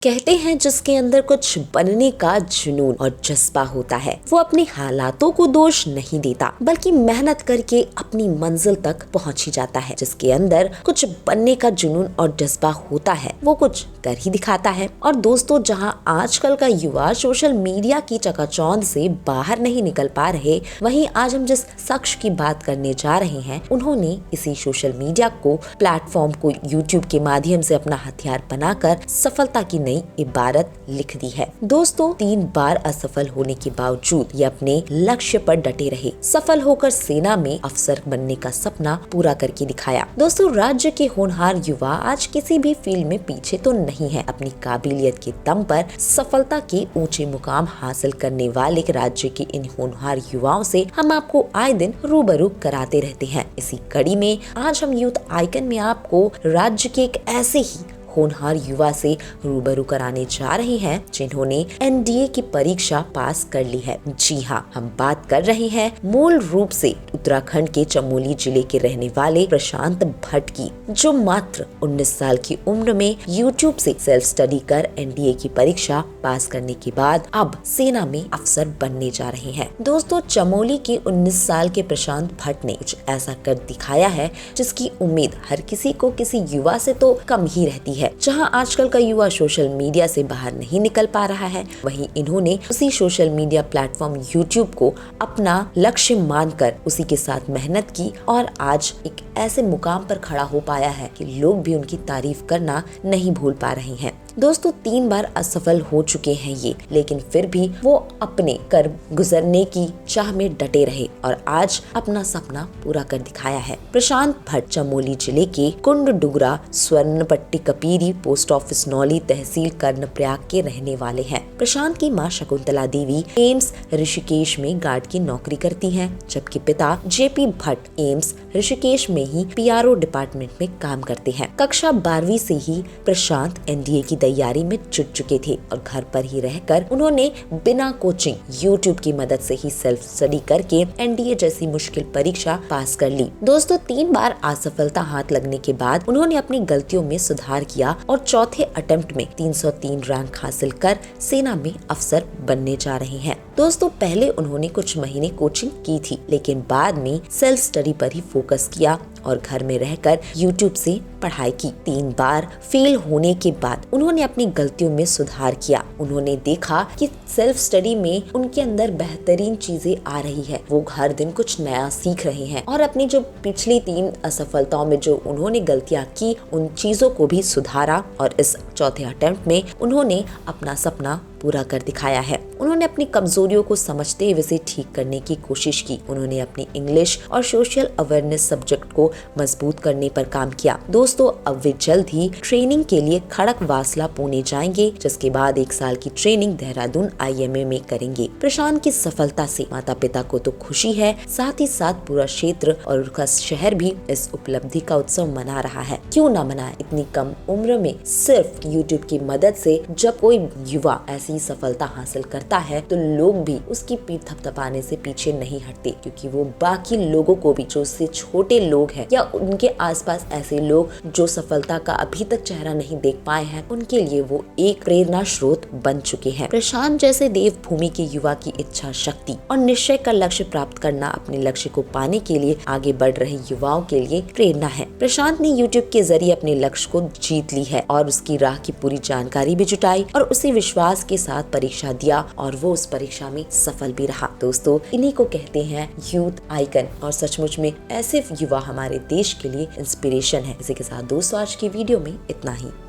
कहते हैं जिसके अंदर कुछ बनने का जुनून और जज्बा होता है वो अपने हालातों को दोष नहीं देता बल्कि मेहनत करके अपनी मंजिल तक पहुंच ही जाता है। जिसके अंदर कुछ बनने का जुनून और जज्बा होता है वो कुछ कर ही दिखाता है। और दोस्तों, जहां आजकल का युवा सोशल मीडिया की चकाचौंध से बाहर नहीं निकल पा रहे, वहीं आज हम जिस शख्स की बात करने जा रहे हैं उन्होंने इसी सोशल मीडिया को प्लेटफॉर्म को यूट्यूब के माध्यम से अपना हथियार बनाकर सफलता की नई इबारत लिख दी है। दोस्तों, 3 बार असफल होने के बावजूद ये अपने लक्ष्य पर डटे रहे। सफल होकर सेना में अफसर बनने का सपना पूरा करके दिखाया। दोस्तों, राज्य के होनहार युवा आज किसी भी फील्ड में पीछे तो नहीं है। अपनी काबिलियत के दम पर सफलता के ऊंचे मुकाम हासिल करने वाले राज्य के इन होनहार युवाओं से हम आपको आए दिन रूबरू कराते रहते हैं। इसी कड़ी में आज हम यूथ आइकन में आपको राज्य के एक ऐसे ही होनहार युवा से रूबरू कराने जा रहे हैं जिन्होंने एनडीए की परीक्षा पास कर ली है। जी हाँ, हम बात कर रहे हैं मूल रूप से उत्तराखंड के चमोली जिले के रहने वाले प्रशांत भट्ट की, जो मात्र 19 साल की उम्र में यूट्यूब से सेल्फ स्टडी कर एनडीए की परीक्षा पास करने के बाद अब सेना में अफसर बनने जा रहे हैं। दोस्तों, चमोली के 19 साल के प्रशांत भट्ट ने कुछ ऐसा कर दिखाया है जिसकी उम्मीद हर किसी को किसी युवा से तो कम ही रहती है। जहां आजकल का युवा सोशल मीडिया से बाहर नहीं निकल पा रहा है, वहीं इन्होंने उसी सोशल मीडिया प्लेटफॉर्म यूट्यूब को अपना लक्ष्य मानकर उसी के साथ मेहनत की और आज एक ऐसे मुकाम पर खड़ा हो पाया है कि लोग भी उनकी तारीफ करना नहीं भूल पा रहे हैं। दोस्तों, 3 बार असफल हो चुके हैं ये, लेकिन फिर भी वो अपने कर गुजरने की चाह में डटे रहे और आज अपना सपना पूरा कर दिखाया है। प्रशांत भट्ट चमोली जिले के कुंड डुगरा स्वर्णपट्टी कपीरी पोस्ट ऑफिस नौली तहसील कर्णप्रयाग के रहने वाले हैं। प्रशांत की मां शकुंतला देवी एम्स ऋषिकेश में गार्ड की नौकरी करती हैं, जबकि पिता जेपी भट्ट एम्स ऋषिकेश में ही पीआरओ डिपार्टमेंट में काम करते हैं। कक्षा 12वीं से ही प्रशांत एनडीए की तैयारी में जुट चुके थे और घर पर ही रहकर उन्होंने बिना कोचिंग यूट्यूब की मदद से ही सेल्फ स्टडी करके एनडीए जैसी मुश्किल परीक्षा पास कर ली। दोस्तों, 3 बार असफलता हाथ लगने के बाद उन्होंने अपनी गलतियों में सुधार किया और चौथे अटेम्प्ट में 303 रैंक हासिल कर सेना में अफसर बनने जा रहे हैं। दोस्तों, पहले उन्होंने कुछ महीने कोचिंग की थी, लेकिन बाद में सेल्फ स्टडी पर ही फोकस किया और घर में रहकर यूट्यूब से पढ़ाई की। 3 बार फेल होने के बाद उन्होंने अपनी गलतियों में सुधार किया। उन्होंने देखा कि सेल्फ स्टडी में उनके अंदर बेहतरीन चीजें आ रही है, वो हर दिन कुछ नया सीख रहे हैं और अपनी जो पिछली 3 असफलताओं में जो उन्होंने गलतियां की उन चीजों को भी सुधारा और इस चौथे अटेम्प्ट में उन्होंने अपना सपना पूरा कर दिखाया है। उन्होंने अपनी कमजोरियों को समझते हुए इसे ठीक करने की कोशिश की। उन्होंने अपनी इंग्लिश और सोशल अवेयरनेस सब्जेक्ट को मजबूत करने पर काम किया। दोस्तों, अब वे जल्द ही ट्रेनिंग के लिए खड़कवासला पुणे जाएंगे, जिसके बाद 1 साल की ट्रेनिंग देहरादून आईएमए में करेंगे। प्रशांत की सफलता से माता पिता को तो खुशी है, साथ ही साथ पूरा क्षेत्र और उनका शहर भी इस उपलब्धि का उत्सव मना रहा है। क्यों ना मनाए? इतनी कम उम्र में सिर्फ यूट्यूब की मदद से जब कोई युवा ऐसी सफलता हासिल करता है तो लोग भी उसकी पीठ थपथपाने से पीछे नहीं हटते, क्योंकि वो बाकी लोगों को भी, जो उससे छोटे लोग हैं या उनके आसपास ऐसे लोग जो सफलता का अभी तक चेहरा नहीं देख पाए हैं, उनके लिए वो एक प्रेरणा स्रोत बन चुके हैं। प्रशांत जैसे देवभूमि के युवा की इच्छा शक्ति और निश्चय का लक्ष्य प्राप्त करना अपने लक्ष्य को पाने के लिए आगे बढ़ रहे युवाओं के लिए प्रेरणा है। प्रशांत ने यूट्यूब के जरिए अपने लक्ष्य को जीत ली है और उसकी राह की पूरी जानकारी भी जुटाई और उसे विश्वास के साथ परीक्षा दिया और वो उस परीक्षा में सफल भी रहा। दोस्तों, इन्हीं को कहते हैं यूथ आइकन और सचमुच में ऐसे युवा हमारे देश के लिए इंस्पिरेशन है। इसी के साथ दोस्तों, आज की वीडियो में इतना ही।